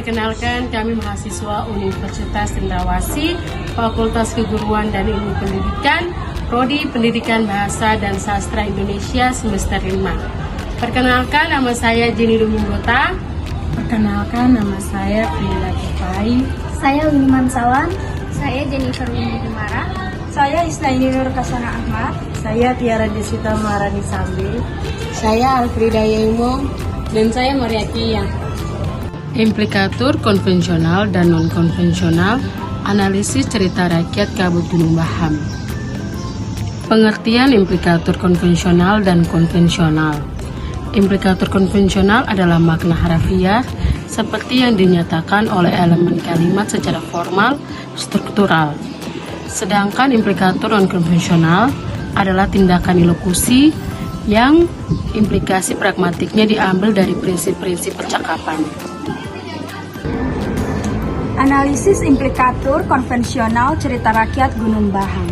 Perkenalkan, kami mahasiswa Universitas Cendrawasih, Fakultas Keguruan dan Ilmu Pendidikan, Prodi Pendidikan Bahasa dan Sastra Indonesia semester 5. Perkenalkan, nama saya Jenny Dominggota. Perkenalkan, nama saya Prila Tipai. Saya Winiman Sawan. Saya Jennifer Windy Demara. Saya Isnaini Nur Kasana Ahmad. Saya Tiara Desita Maharani Sambil. Saya Alfrida Yemong. Dan saya Maria Kia. Implikatur konvensional dan non-konvensional, analisis cerita rakyat Kabut Gunung Baham. Pengertian implikatur konvensional dan konvensional. Implikatur konvensional adalah makna harafiah seperti yang dinyatakan oleh elemen kalimat secara formal, struktural. Sedangkan implikatur non-konvensional adalah tindakan ilokusi yang implikasi pragmatiknya diambil dari prinsip-prinsip percakapan. Analisis implikatur konvensional cerita rakyat Gunung Baham.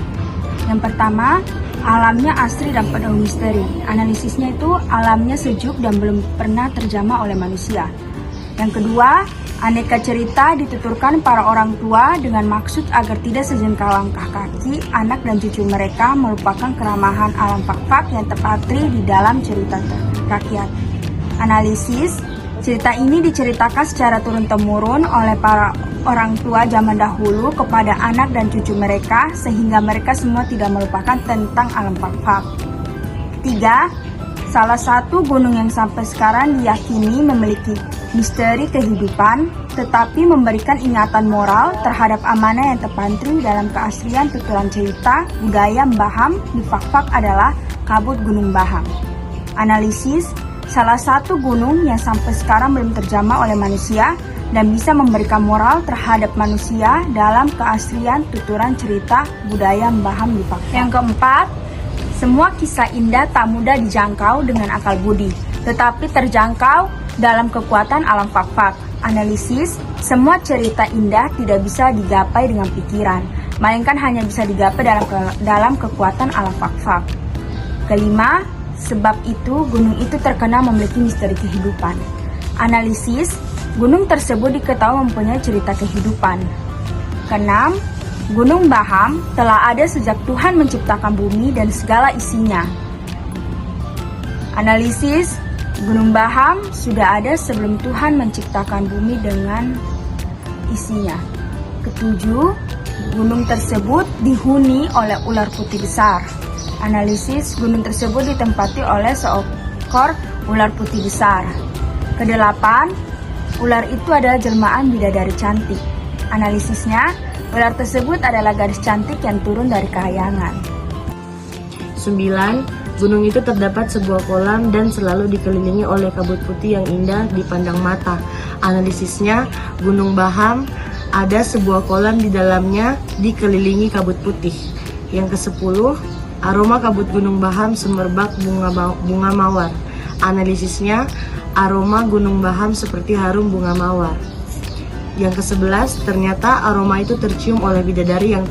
Yang pertama, alamnya asri dan penuh misteri. Analisisnya itu alamnya sejuk dan belum pernah terjamah oleh manusia. Yang kedua, aneka cerita dituturkan para orang tua dengan maksud agar tidak sejengkal langkah kaki anak dan cucu mereka melupakan keramahan alam fak-fak yang terpatri di dalam cerita rakyat. Analisis cerita ini diceritakan secara turun-temurun oleh para orang tua zaman dahulu kepada anak dan cucu mereka sehingga mereka semua tidak melupakan tentang alam fak-fak. Ketiga, salah satu gunung yang sampai sekarang diyakini memiliki misteri kehidupan tetapi memberikan ingatan moral terhadap amanah yang terpantri dalam keaslian tuturan cerita budaya Baham di fak-fak adalah Kabut Gunung Baham. Analisis salah satu gunung yang sampai sekarang belum terjamah oleh manusia dan bisa memberikan moral terhadap manusia dalam keaslian tuturan cerita budaya Baham di fak-fak. Yang keempat, semua kisah indah tak mudah dijangkau dengan akal budi, tetapi terjangkau dalam kekuatan alam fak-fak. Analisis, semua cerita indah tidak bisa digapai dengan pikiran, melainkan hanya bisa digapai dalam kekuatan alam fak-fak. Kelima, sebab itu gunung itu terkenal memiliki misteri kehidupan. Analisis, gunung tersebut diketahui mempunyai cerita kehidupan. Keenam, Gunung Baham telah ada sejak Tuhan menciptakan bumi dan segala isinya. Analisis, Gunung Baham sudah ada sebelum Tuhan menciptakan bumi dengan isinya. Ketujuh, gunung tersebut dihuni oleh ular putih besar. Analisis, gunung tersebut ditempati oleh seekor ular putih besar. Kedelapan, ular itu adalah jelmaan bidadari cantik. Analisisnya, ular tersebut adalah gadis cantik yang turun dari kayangan. 9. Gunung itu terdapat sebuah kolam dan selalu dikelilingi oleh kabut putih yang indah dipandang mata. Analisisnya, Gunung Baham ada sebuah kolam di dalamnya dikelilingi kabut putih. Yang ke-10, aroma kabut Gunung Baham semerbak bunga mawar. Analisisnya, aroma Gunung Baham seperti harum bunga mawar. Yang ke-11, ternyata aroma itu tercium oleh bidadari yang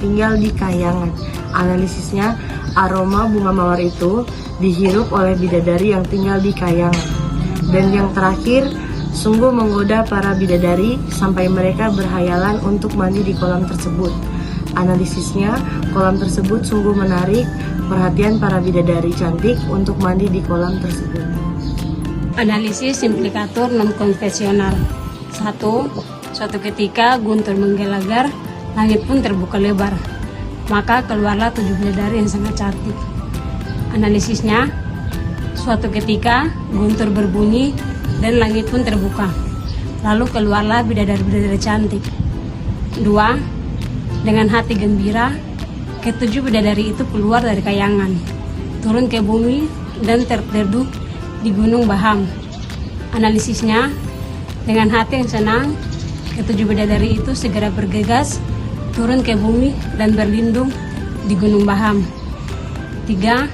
tinggal di kayangan. Analisisnya, aroma bunga mawar itu dihirup oleh bidadari yang tinggal di kayangan. Dan yang terakhir, sungguh menggoda para bidadari sampai mereka berhayalan untuk mandi di kolam tersebut. Analisisnya, kolam tersebut sungguh menarik perhatian para bidadari cantik untuk mandi di kolam tersebut. Analisis implikatur non-konvensional. 1. Suatu ketika guntur menggelegar, langit pun terbuka lebar. Maka keluarlah 7 bidadari yang sangat cantik. Analisisnya, suatu ketika guntur berbunyi dan langit pun terbuka. Lalu keluarlah bidadari-bidadari cantik. 2. Dengan hati gembira, ke-7 bidadari itu keluar dari kayangan, turun ke bumi dan terteduh di Gunung Baham. Analisisnya, dengan hati yang senang, ke-7 bidadari itu segera bergegas, turun ke bumi dan berlindung di Gunung Baham. 3.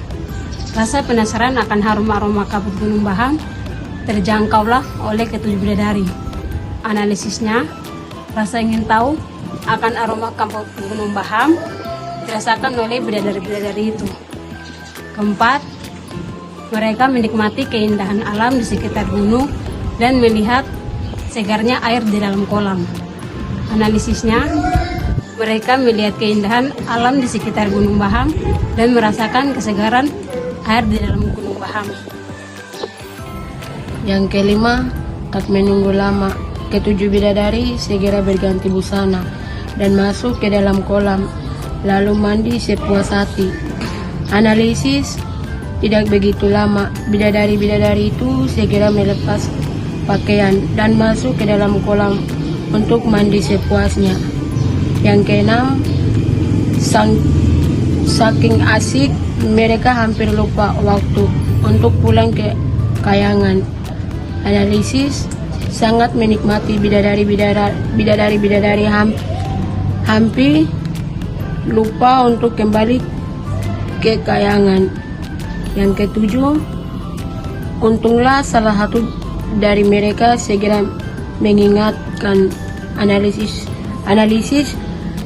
Rasa penasaran akan harum aroma kabut Gunung Baham terjangkaulah oleh ke-7 bidadari. Analisisnya, rasa ingin tahu akan aroma kabut Gunung Baham dirasakan oleh bidadari-bidadari itu. Keempat, mereka menikmati keindahan alam di sekitar gunung dan melihat segarnya air di dalam kolam. Analisisnya, mereka melihat keindahan alam di sekitar Gunung Baham dan merasakan kesegaran air di dalam Gunung Baham. Yang kelima, tak menunggu lama, ketujuh bidadari segera berganti busana dan masuk ke dalam kolam, lalu mandi sepuas hati. Analisis, tidak begitu lama, bidadari-bidadari itu segera melepas pakaian dan masuk ke dalam kolam untuk mandi sepuasnya. Yang keenam, saking asik, mereka hampir lupa waktu untuk pulang ke kayangan. Analisis, sangat menikmati bidadari-bidadari hampir lupa untuk kembali ke kayangan. Yang ketujuh, untunglah salah satu dari mereka segera mengingatkan. Analisis,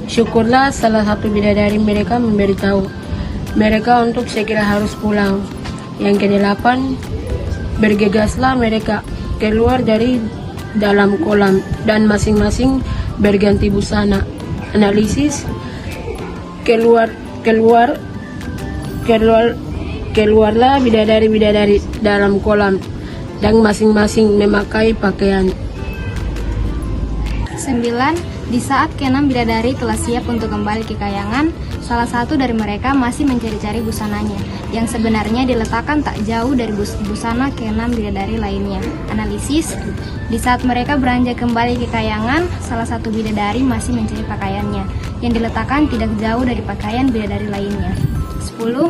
syukurlah salah satu bidadari mereka memberitahu mereka untuk segera harus pulang. Yang kedelapan, bergegaslah mereka keluar dari dalam kolam dan masing-masing berganti busana. Analisis, keluarlah bidadari-bidadari dalam kolam dan masing-masing memakai pakaian. 9. Di saat keenam bidadari telah siap untuk kembali ke kayangan, salah satu dari mereka masih mencari-cari busananya, yang sebenarnya diletakkan tak jauh dari busana keenam bidadari lainnya. Analisis, di saat mereka beranjak kembali ke kayangan, salah satu bidadari masih mencari pakaiannya, yang diletakkan tidak jauh dari pakaian bidadari lainnya. 10.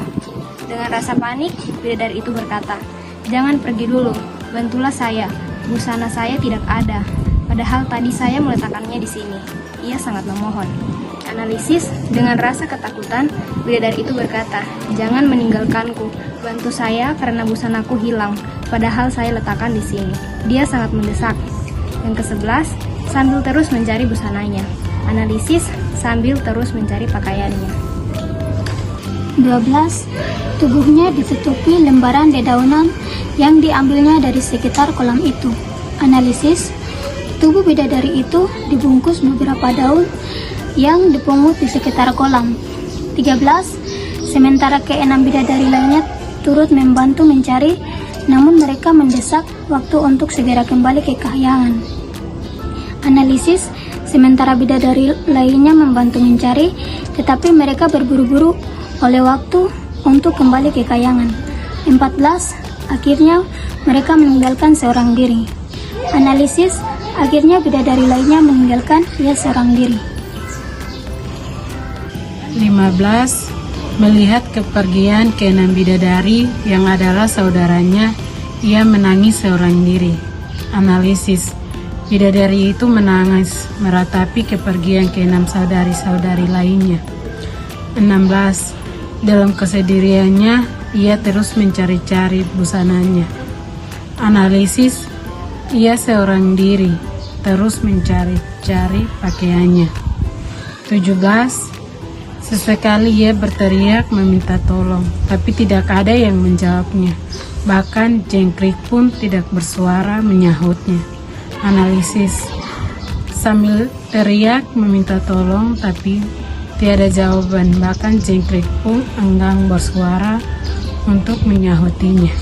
Dengan rasa panik, bidadari itu berkata, "Jangan pergi dulu, bantulah saya, busana saya tidak ada. Padahal tadi saya meletakkannya di sini." Ia sangat memohon. Analisis, dengan rasa ketakutan, bidadari itu berkata, "Jangan meninggalkanku, bantu saya karena busanaku hilang, padahal saya letakkan di sini." Dia sangat mendesak. Yang ke-11, sambil terus mencari busananya. Analisis, sambil terus mencari pakaiannya. 12. Tubuhnya ditutupi lembaran dedaunan yang diambilnya dari sekitar kolam itu. Analisis, tubuh bidadari itu dibungkus beberapa daun yang dipungut di sekitar kolam. 13. Sementara keenam bidadari lainnya turut membantu mencari, namun mereka mendesak waktu untuk segera kembali ke kayangan. Analisis, sementara bidadari lainnya membantu mencari, tetapi mereka berburu-buru oleh waktu untuk kembali ke kayangan. 14. Akhirnya mereka meninggalkan seorang diri. Analisis, akhirnya bidadari lainnya meninggalkan ia seorang diri. 15. Melihat kepergian keenam bidadari yang adalah saudaranya, ia menangis seorang diri. Analisis, bidadari itu menangis meratapi kepergian keenam saudari-saudari lainnya. 16. Dalam kesendiriannya, ia terus mencari-cari busananya. Analisis, ia seorang diri, terus mencari-cari pakaiannya. 17. Sesekali ia berteriak meminta tolong, tapi tidak ada yang menjawabnya. Bahkan jangkrik pun tidak bersuara menyahutnya. Analisis, sambil teriak meminta tolong, tapi tiada jawaban, bahkan jangkrik pun enggan bersuara untuk menyahutinya.